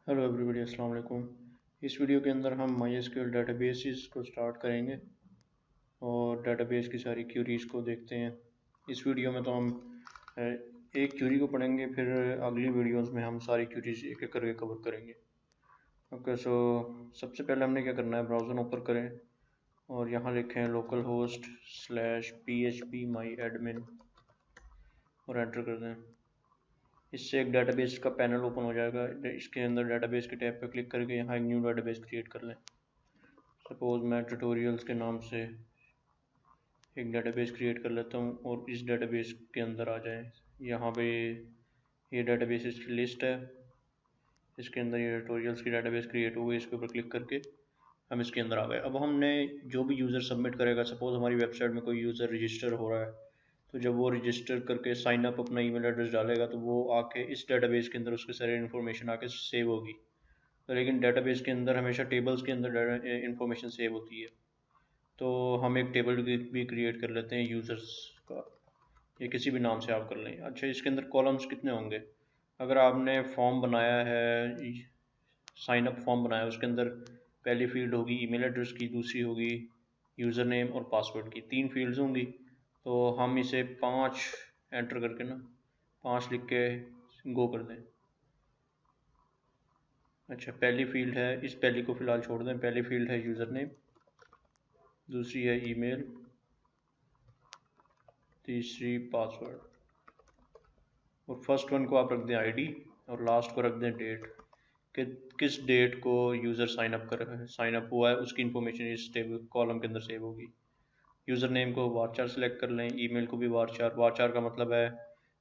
Hello everybody, अस्सलाम वालेकुम। इस वीडियो के अंदर हम MySQL डेटाबेसेस को स्टार्ट करेंगे और डेटाबेस की सारी क्यूरीज़ को देखते हैं। इस वीडियो में तो हम एक क्यूरी को पढ़ेंगे, फिर अगली वीडियोस में हम सारी क्यूरीज़ एक एक करके कवर करेंगे। ओके, सो सबसे पहले हमने क्या करना है, ब्राउज़र ओपन करें और यहाँ लिखें local host /php my admin और एंटर कर दें। इससे एक डेटाबेस का पैनल ओपन हो जाएगा। इसके अंदर डेटाबेस के टैब पर क्लिक करके यहाँ एक न्यू डेटाबेस क्रिएट कर लें। सपोज़ मैं ट्यूटोरियल्स के नाम से एक डेटाबेस क्रिएट कर लेता हूँ और इस डेटाबेस के अंदर आ जाएं। यहाँ पे ये डेटाबेसेस की लिस्ट है, इसके अंदर ये ट्यूटोरियल्स की डेटाबेस क्रिएट हो गई। इसके ऊपर क्लिक करके हम इसके अंदर आ गए। अब हमने जो भी यूज़र सबमिट करेगा, सपोज़ हमारी वेबसाइट में कोई यूज़र रजिस्टर हो रहा है, तो जब वो रजिस्टर करके साइन अप अपना ईमेल एड्रेस डालेगा तो वो आके इस डेटाबेस के अंदर उसके सारी इन्फॉर्मेशन आके सेव होगी। तो लेकिन डेटाबेस के अंदर हमेशा टेबल्स के अंदर इन्फॉर्मेशन सेव होती है। तो हम एक टेबल भी क्रिएट कर लेते हैं यूज़र्स का, या किसी भी नाम से आप कर लें। अच्छा, इसके अंदर कॉलम्स कितने होंगे? अगर आपने फॉर्म बनाया है, साइन अप फॉर्म बनाया है, उसके अंदर पहली फील्ड होगी ईमेल एड्रेस की, दूसरी होगी यूज़र नेम और पासवर्ड की, 3 फील्ड्स होंगी। तो हम इसे 5 एंटर करके ना 5 लिख के गो कर दें। अच्छा, पहली फील्ड है, इस पहली को फ़िलहाल छोड़ दें। पहली फील्ड है यूज़र नेम, दूसरी है ईमेल, तीसरी पासवर्ड, और फर्स्ट वन को आप रख दें आईडी और लास्ट को रख दें डेट, कि किस डेट को यूज़र साइन अप हुआ है उसकी इन्फॉर्मेशन इस टेबल कॉलम के अंदर सेव होगी। यूज़र नेम को वारचार सेलेक्ट कर लें, ईमेल को भी वारचार। वारचार का मतलब है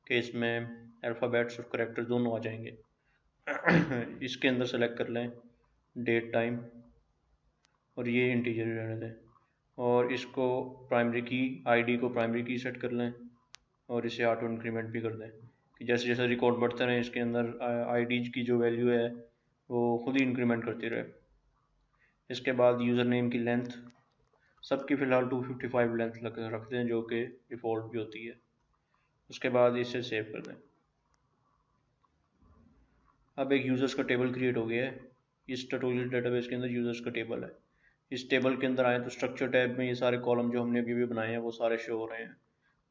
कि इसमें अल्फ़ाबेट्स और करैक्टर दोनों आ जाएंगे। इसके अंदर सेलेक्ट कर लें डेट टाइम, और ये इंटीजर रहने दें। और इसको प्राइमरी की, आईडी को प्राइमरी की सेट कर लें और इसे ऑटो इंक्रीमेंट भी कर दें कि जैसे जैसे रिकॉर्ड बढ़ते रहें इसके अंदर आईडी की जो वैल्यू है वो खुद ही इंक्रीमेंट करती रहे। इसके बाद यूज़र नेम की लेंथ सबकी फ़िलहाल 255 लेंथ रख दें, जो कि डिफ़ॉल्ट भी होती है। उसके बाद इसे सेव कर दें। अब एक यूज़र्स का टेबल क्रिएट हो गया है। इस ट्यूटोरियल डेटाबेस के अंदर यूज़र्स का टेबल है। इस टेबल के अंदर आए तो स्ट्रक्चर टैब में ये सारे कॉलम जो हमने अभी भी बनाए हैं वो सारे शो हो रहे हैं।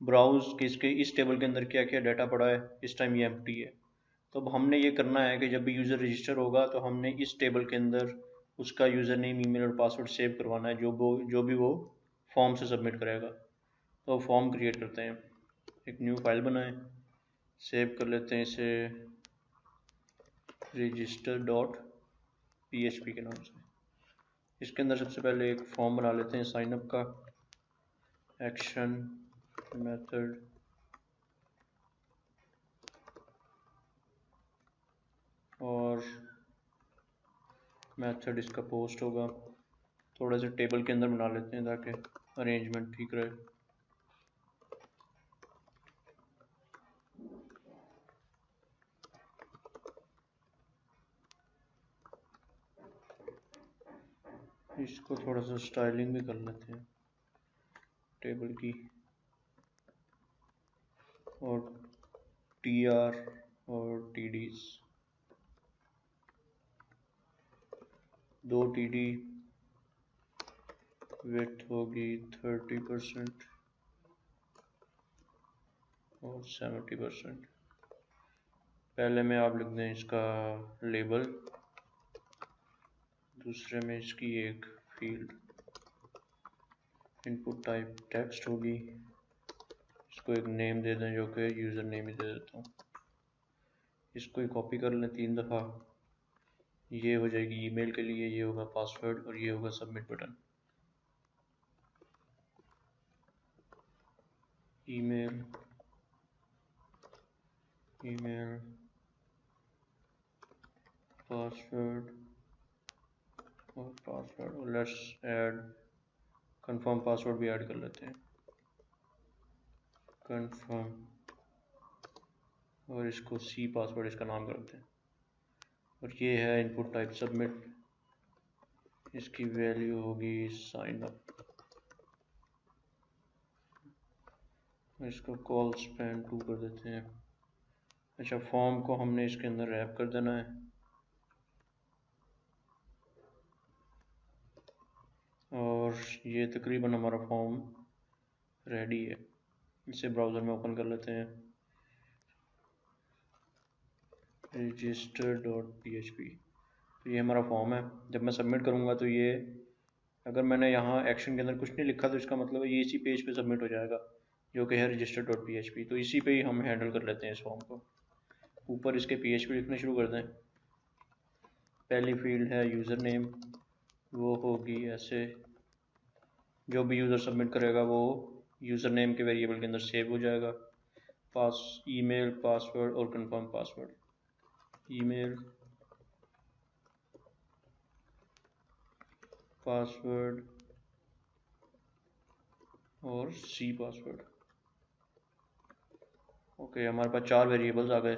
ब्राउज़ किसके इस टेबल के अंदर क्या क्या डाटा पड़ा है, इस टाइम ये एम्प्टी है। तो अब हमने ये करना है कि जब भी यूज़र रजिस्टर होगा तो हमने इस टेबल के अंदर उसका यूज़र नेम, ईमेल और पासवर्ड सेव करवाना है, जो भी वो फॉर्म से सबमिट करेगा। तो फॉर्म क्रिएट करते हैं, एक न्यू फाइल बनाएं, सेव कर लेते हैं इसे register.php के नाम से। इसके अंदर सबसे पहले एक फॉर्म बना लेते हैं साइन अप का। एक्शन मेथड और मेथड इसका पोस्ट होगा। थोड़ा सा टेबल के अंदर बना लेते हैं ताकि अरेंजमेंट ठीक रहे। इसको थोड़ा सा स्टाइलिंग भी कर लेते हैं टेबल की, और TR और TDs, 2 TD, विड्थ होगी 30% और 70%। पहले में आप लिख दें इसका लेबल, दूसरे में इसकी एक फील्ड, इनपुट टाइप टेक्स्ट होगी, इसको एक नेम दे दें जो कि यूज़र नेम ही दे देता हूँ। इसको ही कॉपी कर लें 3 दफ़ा। ये हो जाएगी ईमेल के लिए, ये होगा पासवर्ड और ये होगा submit button. Email, email, password और पासवर्ड, और लेट्स ऐड कंफर्म पासवर्ड भी ऐड कर लेते हैं, कंफर्म, और इसको सी पासवर्ड इसका नाम करते हैं। और ये है इनपुट टाइप सबमिट, इसकी वैल्यू होगी साइन अप। इसको कॉल स्पैन 2 कर देते हैं। अच्छा, फॉर्म को हमने इसके अंदर रैप कर देना है। और ये तकरीबन हमारा फॉर्म रेडी है। इसे ब्राउज़र में ओपन कर लेते हैं, register.php। तो ये हमारा फॉर्म है। जब मैं सबमिट करूँगा तो ये, अगर मैंने यहाँ एक्शन के अंदर कुछ नहीं लिखा तो इसका मतलब ये इसी पेज पे सबमिट हो जाएगा, जो कि है register.php। तो इसी पे ही हम हैंडल कर लेते हैं इस फॉर्म को। ऊपर इसके PHP लिखना शुरू कर दें। पहली फील्ड है यूज़र नेम, वो होगी ऐसे, जो भी यूज़र सबमिट करेगा वो यूज़र नेम के वेरिएबल के अंदर सेव हो जाएगा। ईमेल, पासवर्ड और कंफर्म पासवर्ड। ईमेल, पासवर्ड और सी पासवर्ड। ओके, हमारे पास 4 वेरिएबल्स आ गए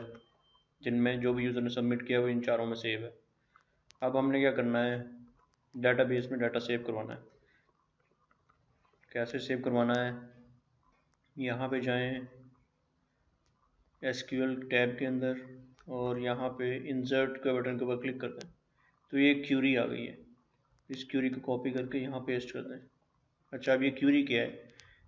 जिनमें जो भी यूज़र ने सबमिट किया वो इन चारों में सेव है। अब हमने क्या करना है, डेटाबेस में डाटा सेव करवाना है। कैसे सेव करवाना है, यहाँ पे जाएं SQL टैब के अंदर और यहाँ पे इंसर्ट के बटन के ऊपर क्लिक कर दें। तो ये क्यूरी आ गई है, इस क्यूरी को कॉपी करके यहाँ पेस्ट कर दें। अच्छा, अब ये क्यूरी क्या है,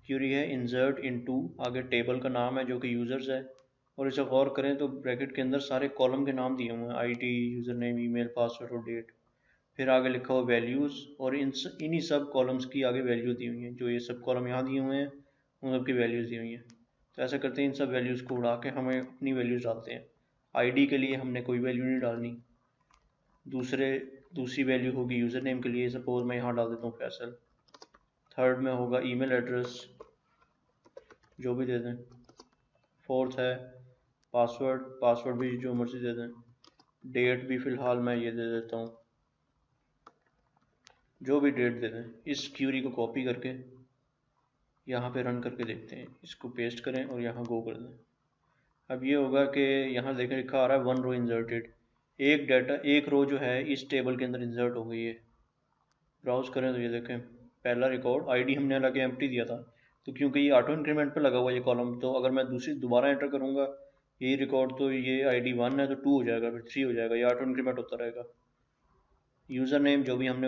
क्यूरी है इंसर्ट इनटू, आगे टेबल का नाम है जो कि यूज़र्स है, और इसे गौर करें तो ब्रैकेट के अंदर सारे कॉलम के नाम दिए हुए हैं, ID, user name, email, password और डेट। फिर आगे लिखा हुआ वैल्यूज़, और इन्हीं सब कॉलम्स की आगे वैल्यू दी हुई हैं। जो ये सब कॉलम यहाँ दिए हुए हैं उन सब की वैल्यूज़ दी हुई हैं। तो ऐसा करते हैं, इन सब वैल्यूज़ को उड़ा के हमें अपनी वैल्यूज़ डालते हैं। ID के लिए हमने कोई वैल्यू नहीं डालनी। दूसरी वैल्यू होगी यूज़र नेम के लिए, सपोज मैं यहाँ डाल देता हूँ फैसल। थर्ड में होगा ईमेल एड्रेस, जो भी दे दें। फोर्थ है पासवर्ड, पासवर्ड भी जो मर्ज़ी दे दें। डेट भी फ़िलहाल मैं ये दे देता हूँ, जो भी डेट दे दें। इस क्यूरी को कॉपी करके यहाँ पे रन करके देखते हैं। इसको पेस्ट करें और यहाँ गो कर दें। अब ये होगा कि यहाँ देखें लिखा आ रहा है 1 रो इंसर्टेड, एक रो जो है इस टेबल के अंदर इंसर्ट हो गई है। ब्राउज करें तो ये देखें, पहला रिकॉर्ड ID हमने हालांकि एम्प्टी दिया था, तो क्योंकि ये ऑटो इंक्रीमेंट पे लगा हुआ ये कॉलम, तो अगर मैं दोबारा एंटर करूँगा ये रिकॉर्ड, तो ये ID 1 है तो 2 हो जाएगा, फिर 3 हो जाएगा, ये ऑटो इंक्रीमेंट होता रहेगा। यूज़र नेम जो भी हमने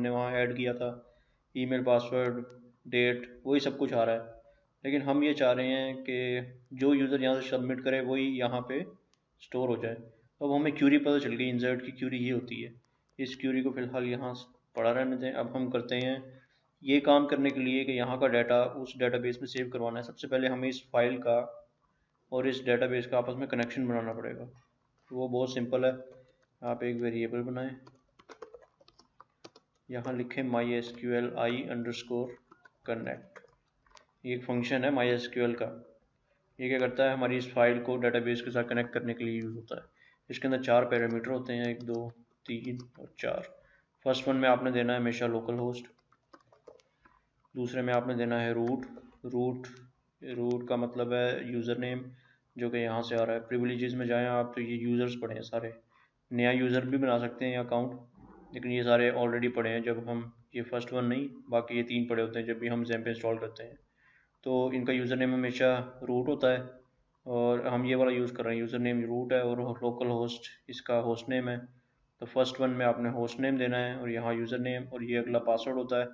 वहाँ ऐड किया था, ईमेल, पासवर्ड, डेट, वही सब कुछ आ रहा है। लेकिन हम ये चाह रहे हैं कि जो यूज़र यहाँ से सबमिट करे वही यहाँ पे स्टोर हो जाए। तो अब हमें क्यूरी पता चल गई, इंसर्ट की क्यूरी ये होती है। इस क्यूरी को फ़िलहाल यहाँ पड़ा रहने दें। अब हम करते हैं ये काम करने के लिए कि यहाँ का डाटा उस डेटाबेस में सेव करवाना है। सबसे पहले हमें इस फाइल का और इस डेटाबेस का आपस में कनेक्शन बनाना पड़ेगा। तो वो बहुत सिंपल है, आप एक वेरिएबल बनाएं, यहाँ लिखें mysql i_connect। ये एक फंक्शन है mysql का। ये क्या करता है, हमारी इस फाइल को डेटाबेस के साथ कनेक्ट करने के लिए यूज़ होता है। इसके अंदर 4 पैरामीटर होते हैं, 1, 2, 3 और 4। फर्स्ट वन में आपने देना है हमेशा लोकल होस्ट। दूसरे में आपने देना है रूट का मतलब है यूज़र नेम, जो कि यहाँ से आ रहा है। प्रिविलेजेस में जाएँ आप तो ये यूज़र्स पड़े हैं सारे, नया यूज़र भी बना सकते हैं अकाउंट, लेकिन ये सारे ऑलरेडी पड़े हैं। जब हम ये फर्स्ट वन नहीं, बाकी ये 3 पड़े होते हैं जब भी हम ज़ैम्प इंस्टॉल करते हैं। तो इनका यूज़र नेम हमेशा रूट होता है, और हम ये वाला यूज़ कर रहे हैं, यूज़र नेम रूट है और लोकल होस्ट इसका होस्ट नेम है। तो फर्स्ट वन में आपने होस्ट नेम देना है और यहाँ यूज़र नेम, और ये अगला पासवर्ड होता है,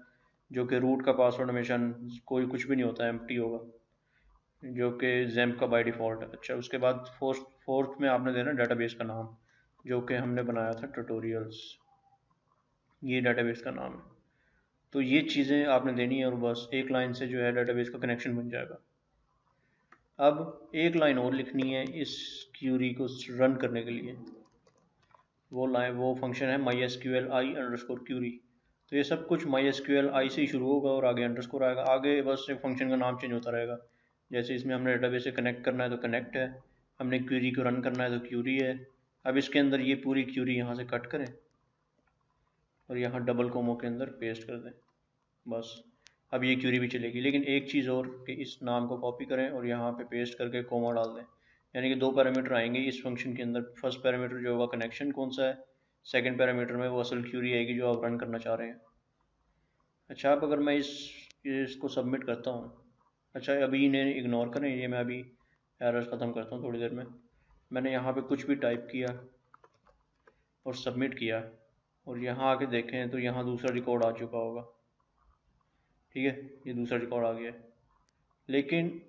जो कि रूट का पासवर्ड हमेशा कोई कुछ भी नहीं होता है, एम्प्टी होगा, जो कि ज़ैम्प का बाय डिफ़ॉल्ट है। अच्छा, उसके बाद फोर्थ में आपने देना डेटाबेस का नाम, जो कि हमने बनाया था ट्यूटोरियल्स, ये डेटाबेस का नाम है। तो ये चीज़ें आपने देनी है और बस एक लाइन से जो है डेटाबेस का कनेक्शन बन जाएगा। अब एक लाइन और लिखनी है इस क्यूरी को रन करने के लिए। वो फंक्शन है mysql i_query। तो ये सब कुछ mysql i से ही शुरू होगा और आगे अंडरस्कोर आएगा। आगे बस फंक्शन का नाम चेंज होता रहेगा। जैसे इसमें हमने डेटाबेस से कनेक्ट करना है तो कनेक्ट है, हमने क्यूरी को रन करना है तो क्यूरी है। अब इसके अंदर ये पूरी क्यूरी यहाँ से कट करें और यहाँ डबल कोमो के अंदर पेस्ट कर दें, बस। अब ये क्यूरी भी चलेगी, लेकिन एक चीज़ और कि इस नाम को कॉपी करें और यहाँ पे पेस्ट करके कोमा डाल दें। यानी कि 2 पैरामीटर आएंगे इस फंक्शन के अंदर। फर्स्ट पैरामीटर जो होगा कनेक्शन कौन सा है, सेकंड पैरामीटर में वो असल क्यूरी आएगी जो आप रन करना चाह रहे हैं। अच्छा, अब अगर मैं इसको सबमिट करता हूँ, अच्छा अभी इन्हें इग्नोर करें, ये मैं अभी एरर्स ख़त्म करता हूँ थोड़ी देर में। मैंने यहाँ पे कुछ भी टाइप किया और सबमिट किया, और यहाँ आके देखें तो यहाँ दूसरा रिकॉर्ड आ चुका होगा। ठीक है, ये दूसरा रिकॉर्ड आ गया है, लेकिन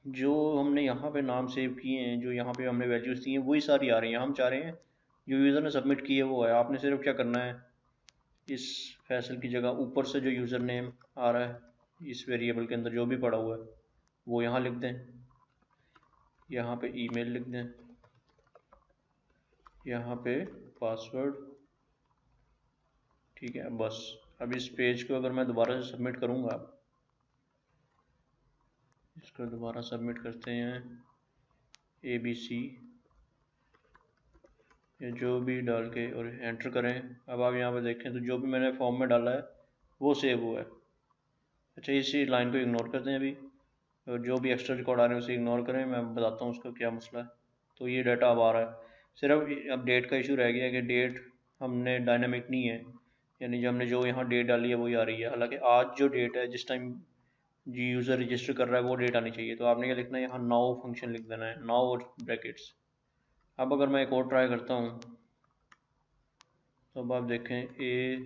जो हमने यहाँ पे नाम सेव किए हैं, जो यहाँ पे हमने वैल्यूज़ दी हैं, वही सारी आ रही हैं। हम चाह रहे हैं जो यूज़र ने सबमिट की है वो है। आपने सिर्फ क्या करना है, इस फैसल की जगह ऊपर से जो यूज़र नेम आ रहा है इस वेरिएबल के अंदर जो भी पड़ा हुआ है वो यहाँ लिख दें, यहाँ पे ईमेल लिख दें, यहाँ पे पासवर्ड। ठीक है, बस अब इस पेज को अगर मैं दोबारा से सबमिट करूँगा, इसको दोबारा सबमिट करते हैं, ABC या जो भी डाल के और एंटर करें। अब आप यहाँ पर देखें तो जो भी मैंने फॉर्म में डाला है वो सेव हुआ है। अच्छा, इसी लाइन को इग्नोर करते हैं अभी, और जो भी एक्स्ट्रा रिकॉर्ड आ रहे हैं उसे इग्नोर करें, मैं बताता हूँ उसका क्या मसला है। तो ये डाटा अब आ रहा है, सिर्फ अब डेट का इशू रह गया है कि डेट हमने डायनामिक नहीं है, यानी जो हमने जो यहाँ डेट डाली है वही आ रही है। हालांकि आज जो डेट है, जिस टाइम जी यूज़र रजिस्टर कर रहा है वो डेट आनी चाहिए। तो आपने क्या लिखना है, यहाँ नाउ फंक्शन लिख देना है, नाउ और ब्रैकेट्स। अब अगर मैं एक और ट्राई करता हूँ तो अब आप देखें ए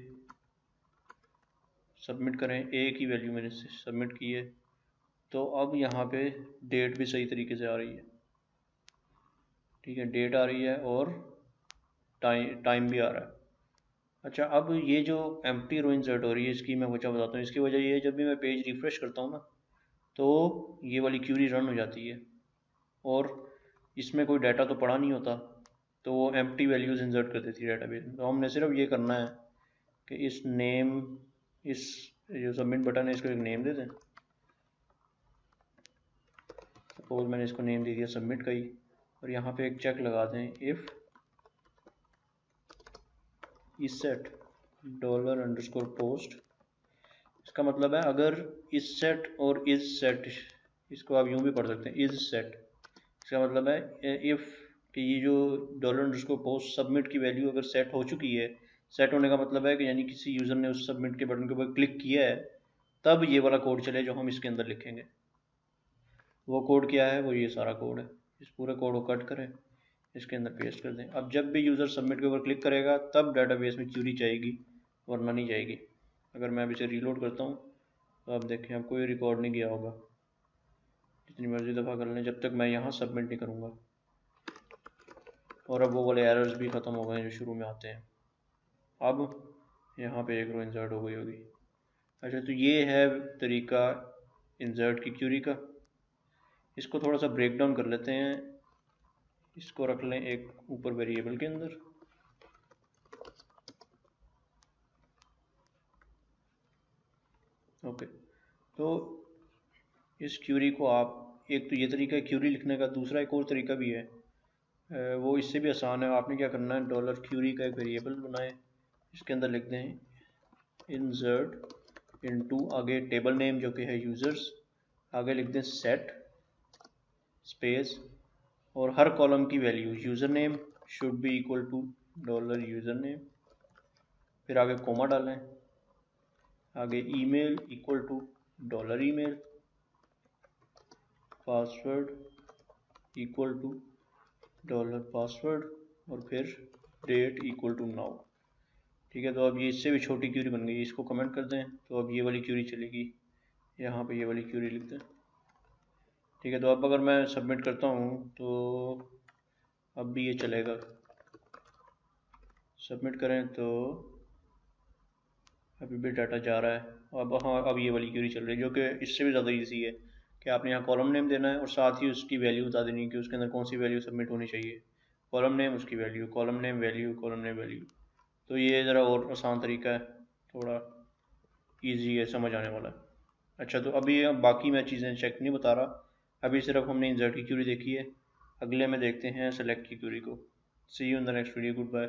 सबमिट करें, ए की वैल्यू मैंने सबमिट की है, तो अब यहाँ पे डेट भी सही तरीके से आ रही है। ठीक है, डेट आ रही है और टाइम भी आ रहा है। अच्छा, अब ये जो एम्प्टी रो इंसर्ट हो रही है, इसकी मैं वजह बताता हूँ। इसकी वजह ये है, जब भी मैं पेज रिफ़्रेश करता हूँ ना तो ये वाली क्यूरी रन हो जाती है और इसमें कोई डाटा तो पड़ा नहीं होता, तो वो एम्प्टी वैल्यूज़ इंसर्ट कर देती है डाटाबेस में। तो हमने सिर्फ ये करना है कि इस नेम, इस जो सबमिट बटन है इसको एक नेम दे दें। सपोज मैंने इसको नेम दे दिया सबमिट का ही, और यहाँ पे एक चेक लगा दें, इफ़ इस सेट $_post। इसका मतलब है अगर इस सेट और इस सेट, इसको आप यूँ भी पढ़ सकते हैं, इस सेट, इसका मतलब है इफ़ कि ये जो $_post सबमिट की वैल्यू अगर सेट हो चुकी है, सेट होने का मतलब है कि यानी किसी यूज़र ने उस सबमिट के बटन के ऊपर क्लिक किया है, तब ये वाला कोड चले जो हम इसके अंदर लिखेंगे। वो कोड क्या है, वो ये सारा कोड है। इस पूरे कोड को कट करें, इसके अंदर पेस्ट कर दें। अब जब भी यूज़र सबमिट के ऊपर क्लिक करेगा तब डाटाबेस में क्यूरी जाएगी, वरना नहीं जाएगी। अगर मैं अब इसे रीलोड करता हूँ तो आप देखें अब कोई रिकॉर्ड नहीं गया होगा, जितनी मर्ज़ी दफ़ा कर लें, जब तक मैं यहाँ सबमिट नहीं करूँगा। और अब वो वाले एरर्स भी ख़त्म हो गए जो शुरू में आते हैं। अब यहाँ पे एक रो इंसर्ट हो गई होगी। अच्छा, तो ये है तरीका इंसर्ट की क्यूरी का। इसको थोड़ा सा ब्रेक डाउन कर लेते हैं, इसको रख लें एक ऊपर वेरिएबल के अंदर। ओके, तो इस क्यूरी को आप, एक तो ये तरीका है क्यूरी लिखने का, दूसरा एक और तरीका भी है, वो इससे भी आसान है। आपने क्या करना है, $क्यूरी का एक वेरिएबल बनाएं, इसके अंदर लिख दें इंसर्ट इनटू, आगे टेबल नेम जो कि है यूज़र्स, आगे लिख दें सेट स्पेस, और हर कॉलम की value user name should be equal to $user name, फिर आगे कोमा डालें, आगे email equal to $email, password equal to $password, और फिर डेट इक्वल टू नाउ। ठीक है, तो अब ये इससे भी छोटी क्यूरी बन गई, इसको कमेंट कर दें तो अब ये वाली क्यूरी चलेगी, यहाँ पे ये वाली क्यूरी लिख दें। ठीक है, तो अब अगर मैं सबमिट करता हूँ तो अब भी ये चलेगा। सबमिट करें तो अभी भी डाटा जा रहा है। अब हाँ, अब ये वाली क्यूरी चल रही है जो कि इससे भी ज़्यादा ईजी है कि आपने यहाँ कॉलम नेम देना है और साथ ही उसकी वैल्यू बता देनी है कि उसके अंदर कौन सी वैल्यू सबमिट होनी चाहिए। कॉलम नेम, उसकी value, column name value, column name value. तो ये ज़रा और आसान तरीका है, थोड़ा इजी है, समझ आने वाला है। अच्छा, तो अभी बाकी मैं चीज़ें चेक नहीं बता रहा, अभी सिर्फ हमने इंसर्ट की क्यूरी देखी है। अगले में देखते हैं सेलेक्ट की क्यूरी को। See you in the next video, good bye.